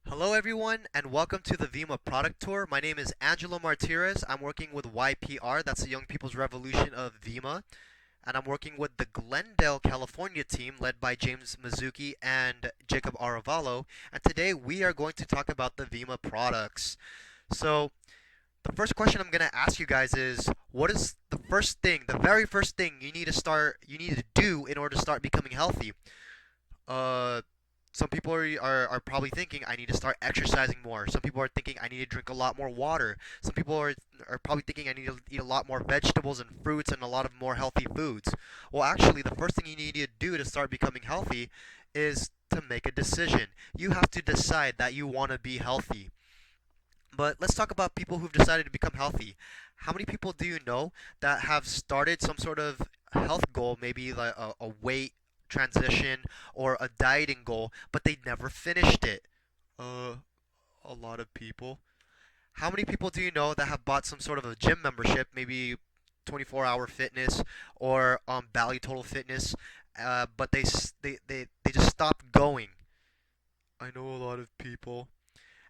Hello everyone and welcome to the Vemma product tour. My name is Angelo Martirez. I'm working with YPR, that's the Young People's Revolution of Vemma, and I'm working with the Glendale, California team led by James Mizuki and Jacob Aravalo. And today we are going to talk about the Vemma products. So, the first question I'm going to ask you guys is what is the first thing, the very first thing you need to do in order to start becoming healthy? Uh, some people are probably thinking I need to start exercising more. Some people are thinking I need to drink a lot more water. Some people are probably thinking I need to eat a lot more vegetables and fruits and a lot of more healthy foods. Well, actually, the first thing you need to do to start becoming healthy is to make a decision. You have to decide that you want to be healthy. But let's talk about people who've decided to become healthy. How many people do you know that have started some sort of health goal, maybe like a weight transition or a dieting goal, but they never finished it? Uh, a lot of people. How many people do you know that have bought some sort of a gym membership, maybe 24-hour fitness or Bally Total Fitness, but they just stopped going? I know a lot of people.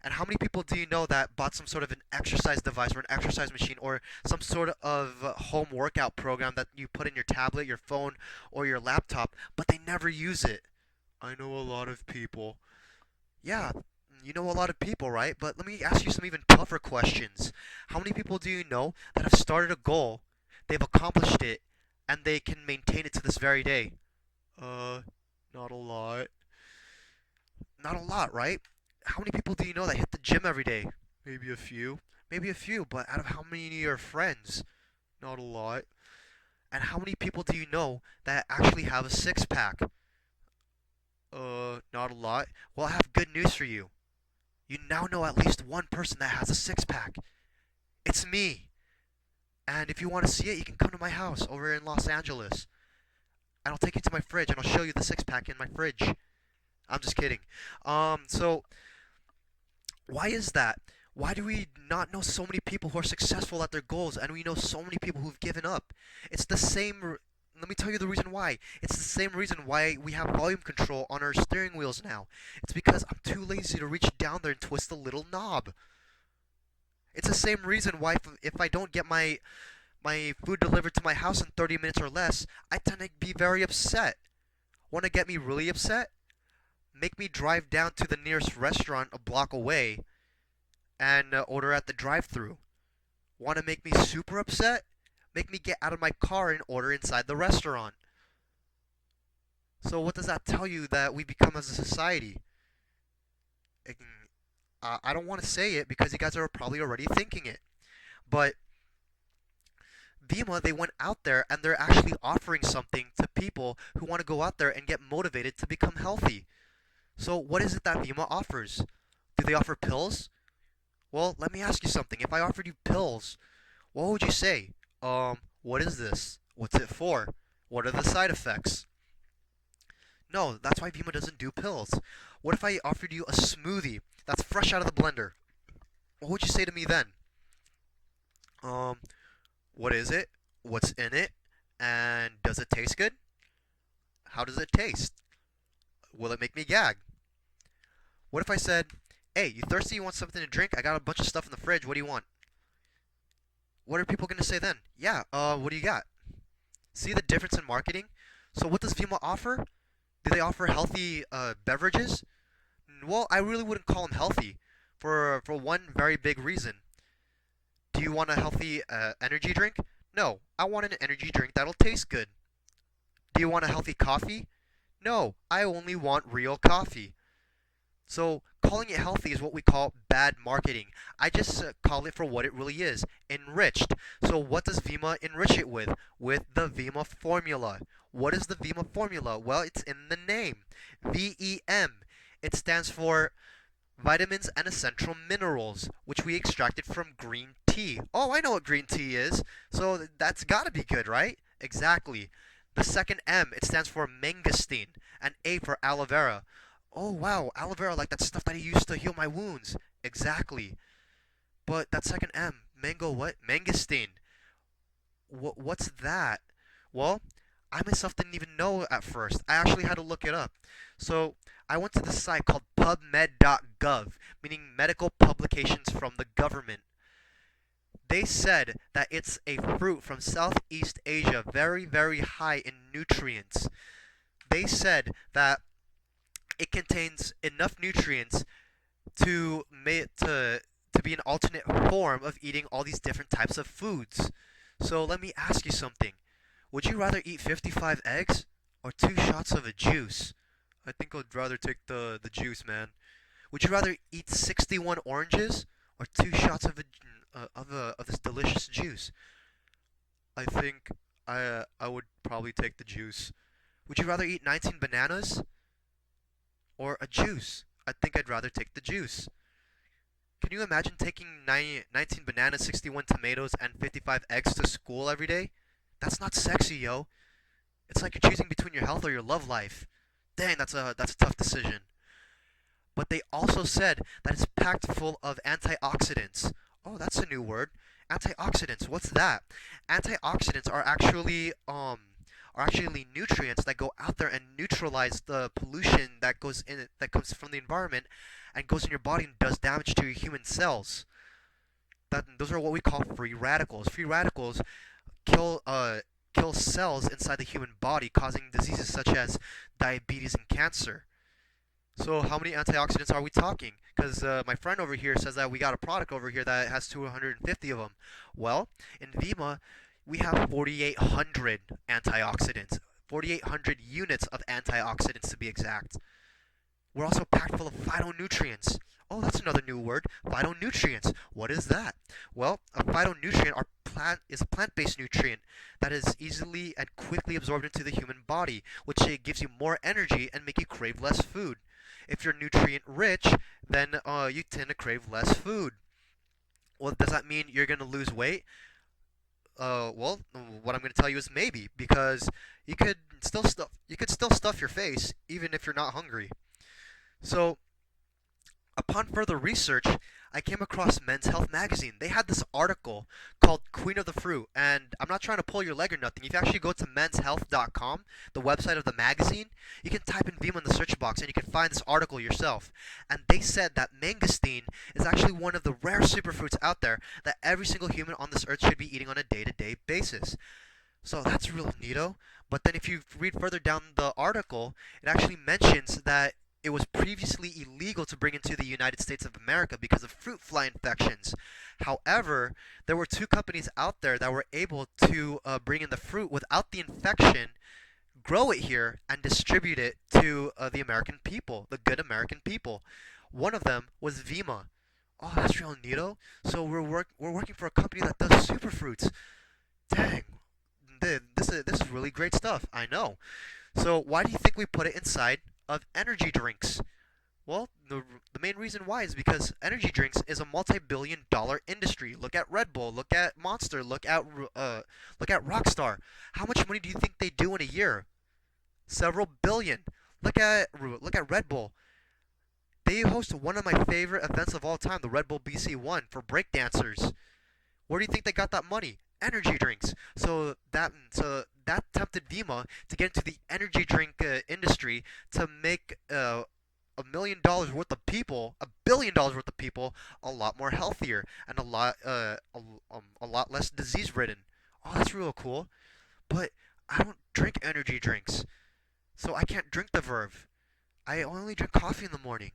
And how many people do you know that bought some sort of an exercise device or an exercise machine or some sort of home workout program that you put in your tablet, your phone, or your laptop, but they never use it? I know a lot of people. Yeah, you know a lot of people, right? But let me ask you some even tougher questions. How many people do you know that have started a goal, they've accomplished it, and they can maintain it to this very day? Uh, not a lot. Not a lot, right? How many people do you know that hit the gym every day? Maybe a few. Maybe a few, but out of how many of your friends? Not a lot. And how many people do you know that actually have a six pack? Not a lot. Well, I have good news for you. You now know at least one person that has a six pack. It's me. And if you want to see it, you can come to my house over in Los Angeles. And I'll take you to my fridge and I'll show you the six pack in my fridge. I'm just kidding. So why is that? Why do we not know so many people who are successful at their goals and we know so many people who've given up? It's the same. Let me tell you the reason why. It's the same reason why we have volume control on our steering wheels now. It's because I'm too lazy to reach down there and twist the little knob. It's the same reason why if I don't get my food delivered to my house in 30 minutes or less, I tend to be very upset. Want to get me really upset? Make me drive down to the nearest restaurant a block away and order at the drive-thru. Want to make me super upset? Make me get out of my car and order inside the restaurant. So what does that tell you that we become as a society? I don't want to say it because you guys are probably already thinking it. But Vima, they went out there and they're actually offering something to people who want to go out there and get motivated to become healthy. So what is it that Vima offers? Do they offer pills? Well, let me ask you something. If I offered you pills, what would you say? What is this? What's it for? What are the side effects? No, that's why Vima doesn't do pills. What if I offered you a smoothie that's fresh out of the blender? What would you say to me then? Um, what is it? What's in it? And does it taste good? How does it taste? Will it make me gag? What if I said, hey, you thirsty? You want something to drink? I got a bunch of stuff in the fridge. What do you want? What are people going to say then? Yeah, what do you got? See the difference in marketing? So what does Vima offer? Do they offer healthy beverages? Well, I really wouldn't call them healthy for one very big reason. Do you want a healthy energy drink? No, I want an energy drink that'll taste good. Do you want a healthy coffee? No, I only want real coffee. So calling it healthy is what we call bad marketing. I just call it for what it really is, enriched. So what does Vima enrich it with? With the Vima formula. What is the Vima formula? Well, it's in the name. VEM. It stands for vitamins and essential minerals, which we extracted from green tea. Oh, I know what green tea is. So that's got to be good, right? Exactly. The second M, it stands for mangosteen, and A for aloe vera. Oh wow, aloe vera, like that stuff that I used to heal my wounds. Exactly. But that second M, mango what? Mangosteen. What's that? Well, I myself didn't even know at first. I actually had to look it up. So I went to this site called PubMed.gov, meaning medical publications from the government. They said that it's a fruit from Southeast Asia, very, very high in nutrients. They said that it contains enough nutrients to be an alternate form of eating all these different types of foods. So let me ask you something. Would you rather eat 55 eggs or 2 shots of a juice? I think I'd rather take the juice, man. Would you rather eat 61 oranges or 2 shots of this delicious juice? I think I would probably take the juice. Would you rather eat 19 bananas or a juice? I think I'd rather take the juice. Can you imagine taking 19 bananas, 61 tomatoes, and 55 eggs to school every day? That's not sexy, yo. It's like you're choosing between your health or your love life. Dang, that's a tough decision. But they also said that it's packed full of antioxidants. Oh, that's a new word. Antioxidants. What's that? Antioxidants are actually nutrients that go out there and neutralize the pollution that goes in it, that comes from the environment and goes in your body and does damage to your human cells. Those are what we call free radicals. Free radicals kill kill cells inside the human body, causing diseases such as diabetes and cancer. So how many antioxidants are we talking? Because my friend over here says that we got a product over here that has 250 of them. Well, in Vima, we have 4,800 antioxidants. 4,800 units of antioxidants to be exact. We're also packed full of phytonutrients. Oh, that's another new word. Phytonutrients. What is that? Well, a phytonutrient is a plant-based nutrient that is easily and quickly absorbed into the human body, which gives you more energy and make you crave less food. If you're nutrient rich, then you tend to crave less food. Well, does that mean you're gonna lose weight? Well, what I'm gonna tell you is maybe, because you could still stuff your face even if you're not hungry. So upon further research, I came across Men's Health magazine. They had this article called Queen of the Fruit, and I'm not trying to pull your leg or nothing. If you actually go to menshealth.com, the website of the magazine, you can type in Vima in the search box and you can find this article yourself. And they said that mangosteen is actually one of the rare superfruits out there that every single human on this earth should be eating on a day-to-day basis. So that's real neato. But then if you read further down the article, it actually mentions that it was previously illegal to bring into the United States of America because of fruit fly infections. However, there were two companies out there that were able to bring in the fruit without the infection, grow it here, and distribute it to the American people, the good American people. One of them was Vima. Oh, that's real neato. So we're working for a company that does superfruits. Dang, this is really great stuff. I know. So why do you think we put it inside of energy drinks? Well, the main reason why is because energy drinks is a multi-billion dollar industry. Look at Red Bull, look at Monster, look at Rockstar. How much money do you think they do in a year? Several billion. Look at Red Bull. They host one of my favorite events of all time, the Red Bull BC1 for breakdancers. Where do you think they got that money? Energy drinks. So that tempted Vima to get into the energy drink industry to make $1 million worth of people, $1 billion worth of people, a lot more healthier and a lot less disease ridden. Oh, that's real cool. But I don't drink energy drinks, so I can't drink the Verve. I only drink coffee in the morning.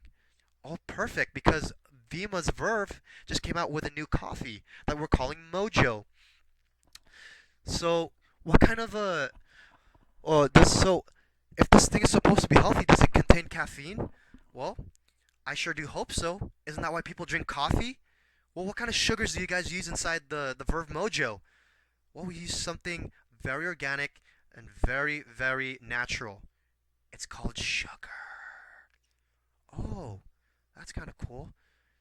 Oh, perfect, because Vima's Verve just came out with a new coffee that we're calling Mojo. So, what kind of a so if this thing is supposed to be healthy, does it contain caffeine? Well, I sure do hope so. Isn't that why people drink coffee? Well, what kind of sugars do you guys use inside the Verve Mojo? Well, we use something very organic and very, very natural. It's called sugar. Oh, that's kind of cool.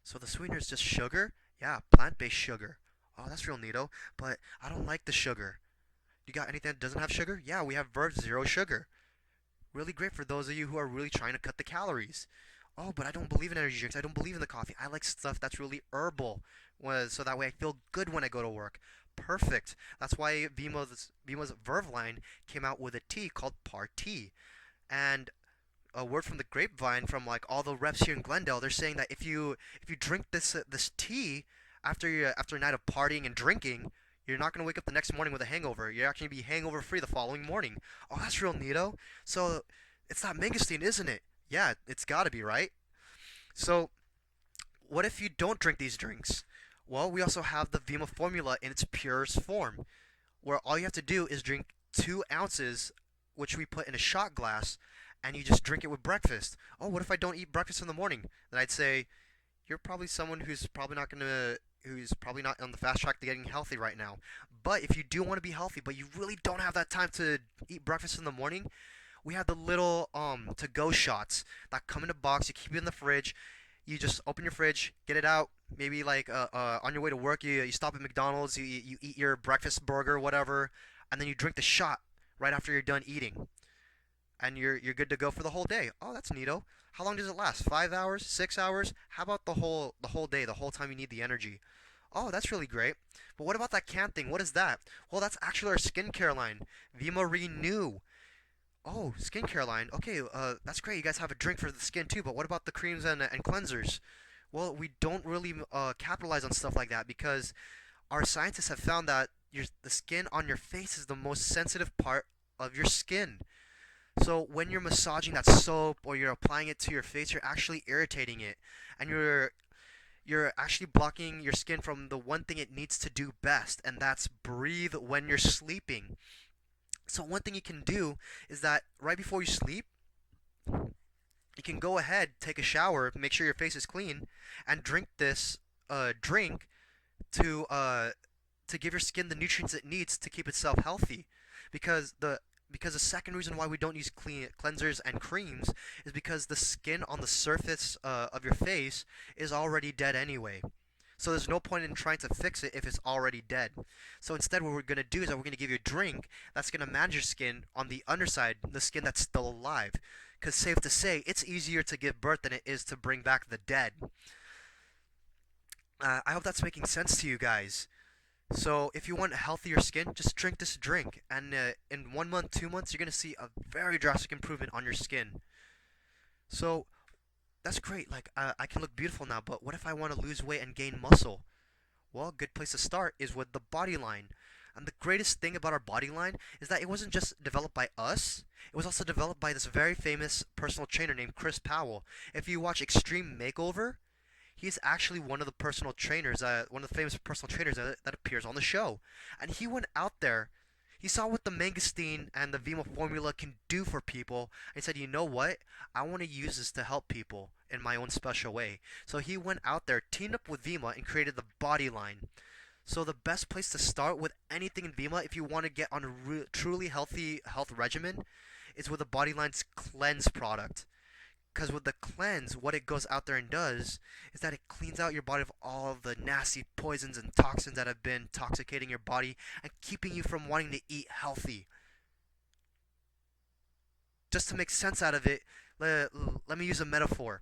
So the sweetener is just sugar? Yeah, plant-based sugar. Oh, that's real neato. But I don't like the sugar. You got anything that doesn't have sugar? Yeah, we have Verve Zero Sugar. Really great for those of you who are really trying to cut the calories. Oh, but I don't believe in energy drinks. I don't believe in the coffee. I like stuff that's really herbal, so that way I feel good when I go to work. Perfect. That's why Vima's Verve line came out with a tea called Partea. And a word from the grapevine from like all the reps here in Glendale, they're saying that if you drink this tea after a night of partying and drinking, you're not gonna wake up the next morning with a hangover. You're actually gonna be hangover free the following morning. Oh, that's real neato. So it's not mangosteen, isn't it? Yeah, it's gotta be, right? So what if you don't drink these drinks? Well, we also have the Vima formula in its purest form, where all you have to do is drink 2 ounces, which we put in a shot glass, and you just drink it with breakfast. Oh, what if I don't eat breakfast in the morning? Then I'd say you're probably someone who's probably not on the fast track to getting healthy right now. But if you do want to be healthy, but you really don't have that time to eat breakfast in the morning, we have the little to go shots that come in a box. You keep it in the fridge. You just open your fridge, get it out. Maybe like on your way to work, you stop at McDonald's, you eat your breakfast burger, whatever, and then you drink the shot right after you're done eating, and you're good to go for the whole day. Oh, that's neato. How long does it last? 5 hours? 6 hours? How about the whole day, the whole time you need the energy? Oh, that's really great. But what about that can thing? What is that? Well, that's actually our skincare line, Vima Renew. Oh, skincare line. Okay, that's great. You guys have a drink for the skin too, but what about the creams and cleansers? Well, we don't really capitalize on stuff like that because our scientists have found that the skin on your face is the most sensitive part of your skin. So when you're massaging that soap or you're applying it to your face, you're actually irritating it, and you're actually blocking your skin from the one thing it needs to do best, and that's breathe when you're sleeping. So one thing you can do is that right before you sleep, you can go ahead, take a shower, make sure your face is clean, and drink this drink to uh, to give your skin the nutrients it needs to keep itself healthy. Because the second reason why we don't use clean cleansers and creams is because the skin on the surface of your face is already dead anyway. So there's no point in trying to fix it if it's already dead. So instead, what we're gonna do is that we're gonna give you a drink that's gonna manage your skin on the underside, the skin that's still alive. Because safe to say, it's easier to give birth than it is to bring back the dead. I hope that's making sense to you guys. So if you want healthier skin, just drink this drink, and in 1 month, 2 months, you're gonna see a very drastic improvement on your skin. So that's great. Like I can look beautiful now, but what if I want to lose weight and gain muscle? Well, a good place to start is with the body line. And the greatest thing about our body line is that it wasn't just developed by us, it was also developed by this very famous personal trainer named Chris Powell. If you watch Extreme Makeover, he's actually one of the personal trainers, one of the famous personal trainers that appears on the show. And he went out there, he saw what the mangosteen and the Vima formula can do for people, and he said, you know what? I want to use this to help people in my own special way. So he went out there, teamed up with Vima, and created the body line. So the best place to start with anything in Vima, if you want to get on a truly healthy health regimen, is with the Bodyline's cleanse product. Because with the cleanse, what it goes out there and does is that it cleans out your body of all of the nasty poisons and toxins that have been intoxicating your body and keeping you from wanting to eat healthy. Just to make sense out of it, let me use a metaphor.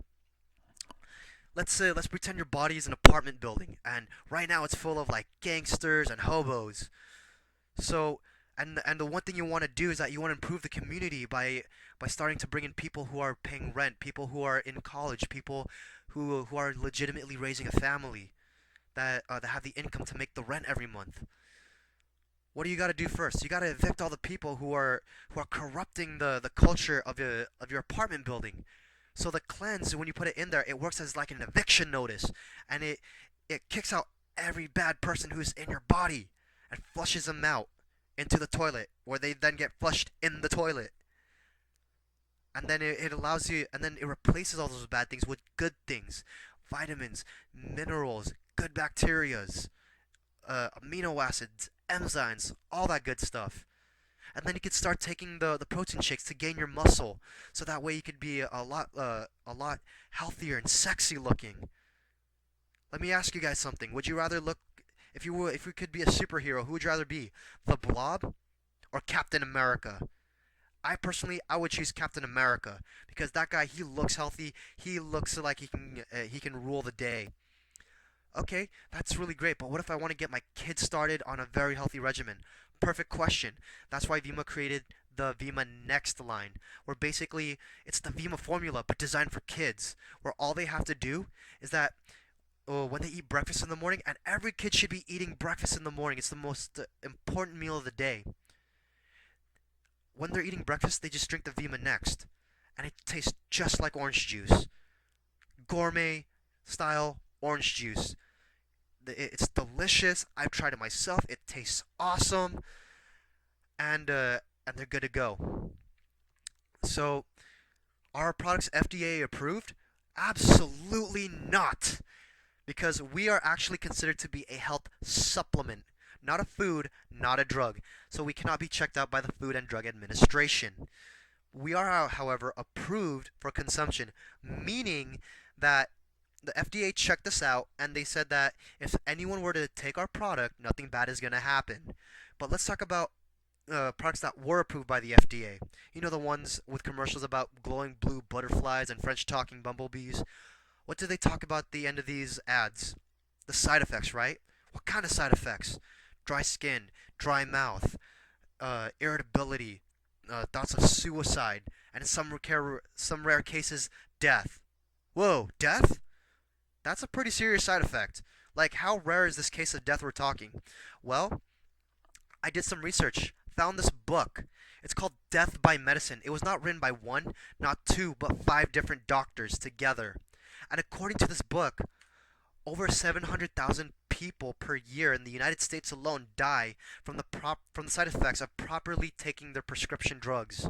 Let's pretend your body is an apartment building, and right now it's full of like gangsters and hobos. So, and the one thing you want to do is that you want to improve the community by starting to bring in people who are paying rent, people who are in college, people who are legitimately raising a family that have the income to make the rent every month. What do you got to do first? You got to evict all the people who are corrupting the culture of your apartment building. So the cleanse, when you put it in there, it works as like an eviction notice, and it kicks out every bad person who's in your body and flushes them out into the toilet, where they then get flushed in the toilet. And then it allows you, and then it replaces all those bad things with good things, vitamins, minerals, good bacterias, amino acids, enzymes, all that good stuff. And then you could start taking the protein shakes to gain your muscle, so that way you could be a lot healthier and sexy looking. Let me ask you guys something. Would you rather look if you could be a superhero, who would you rather be? The Blob or Captain America? I would choose Captain America because that guy he looks healthy. He looks like he can rule the day. Okay, that's really great, but what if I want to get my kids started on a very healthy regimen? Perfect question. That's why Vima created the Vima Next line, where basically it's the Vima formula but designed for kids, where all they have to do is that when they eat breakfast in the morning, and every kid should be eating breakfast in the morning. It's the most important meal of the day. When they're eating breakfast, they just drink the Vima Next, and it tastes just like orange juice, gourmet style orange juice. It's delicious. I've tried it myself. It tastes awesome, and they're good to go. So, are our products FDA approved? Absolutely not, because we are actually considered to be a health supplement, not a food, not a drug. So we cannot be checked out by the Food and Drug Administration. We are, however, approved for consumption, meaning that the FDA checked us out and they said that if anyone were to take our product, nothing bad is going to happen. But let's talk about products that were approved by the FDA. You know, the ones with commercials about glowing blue butterflies and French talking bumblebees. What do they talk about at the end of these ads? The side effects, right? What kind of side effects? Dry skin, dry mouth, irritability, thoughts of suicide, and in some rare cases, death. Whoa, death? That's a pretty serious side effect. Like, how rare is this case of death we're talking? Well, I did some research, found this book. It's called Death by Medicine. It was not written by one, not two, but five different doctors together. And according to this book, over 700,000 people per year in the United States alone die from the side effects of properly taking their prescription drugs.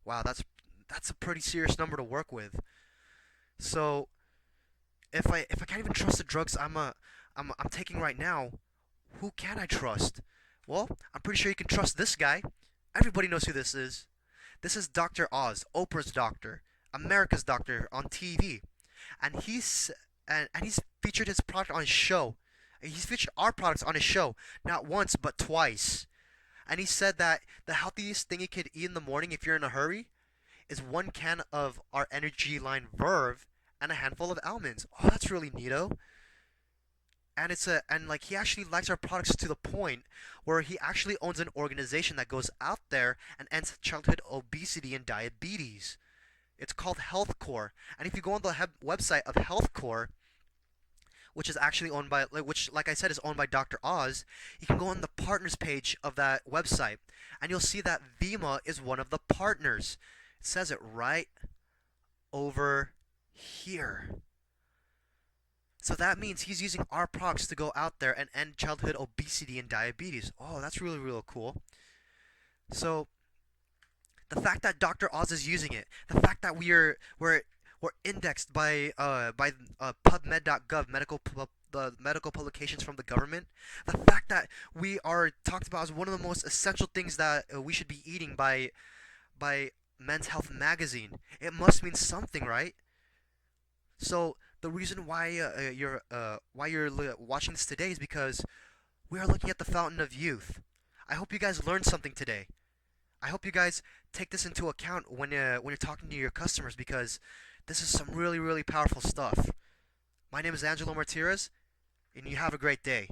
Wow, that's a pretty serious number to work with. So, if I can't even trust the drugs I'm taking right now, who can I trust? Well, I'm pretty sure you can trust this guy. Everybody knows who this is. This is Dr. Oz, Oprah's doctor, America's doctor on TV, and he's featured his product on his show. He's featured our products on his show not once but twice. And he said that the healthiest thing you could eat in the morning if you're in a hurry is one can of our energy line Verve and a handful of almonds. Oh, that's really neato. And like he actually likes our products to the point where he actually owns an organization that goes out there and ends childhood obesity and diabetes. It's called Healthcore, and if you go on the website of Healthcore, which is actually owned by which like I said is owned by Dr. Oz, you can go on the partners page of that website, and you'll see that Vima is one of the partners. It says it right over here. So that means he's using our products to go out there and end childhood obesity and diabetes. Oh, that's really, really cool. So the fact that Dr. Oz is using it, the fact that we're indexed by PubMed.gov, the medical publications from the government, the fact that we are talked about as one of the most essential things that we should be eating by Men's Health magazine, it must mean something, right? So the reason why you're watching this today is because we are looking at the fountain of youth. I hope you guys learned something today. I hope you guys take this into account when you're talking to your customers, because this is some really, really powerful stuff. My name is Angelo Martirez, and you have a great day.